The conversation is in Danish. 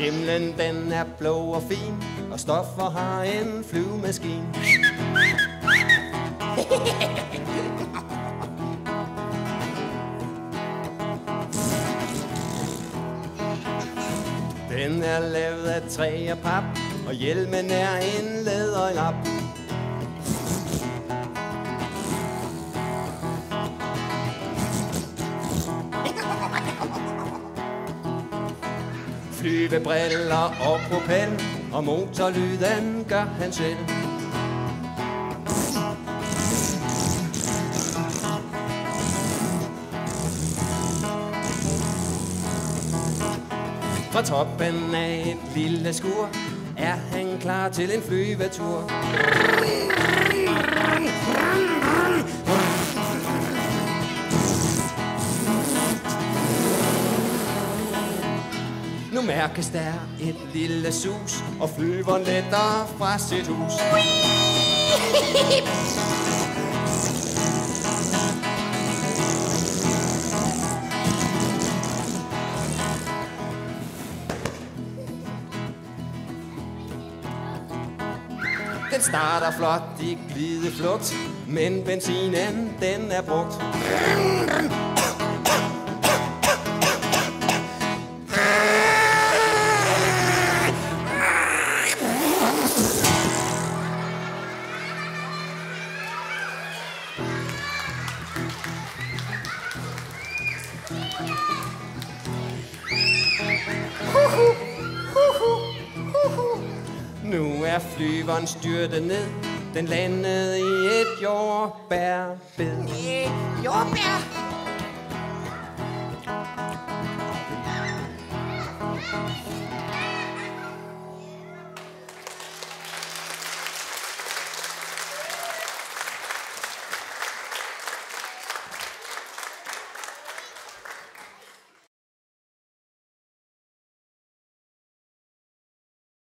Himlen den er blå og fin, og Stoffer har en flyvemaskine. Den er lavet af træ og pap, og hjelmen er en læderlap. Flyvebriller og propel, og motorlyden gør han selv. Fra toppen af et lille skur er han klar til en flyvetur. Nu mærkes der et lille sus, og flyveren letter fra sit hus. Den starter flot i glideflugt, men benzinen den er brugt. Nu er flyveren styrtet ned. Den landede i et jordbærbed. Jordbær!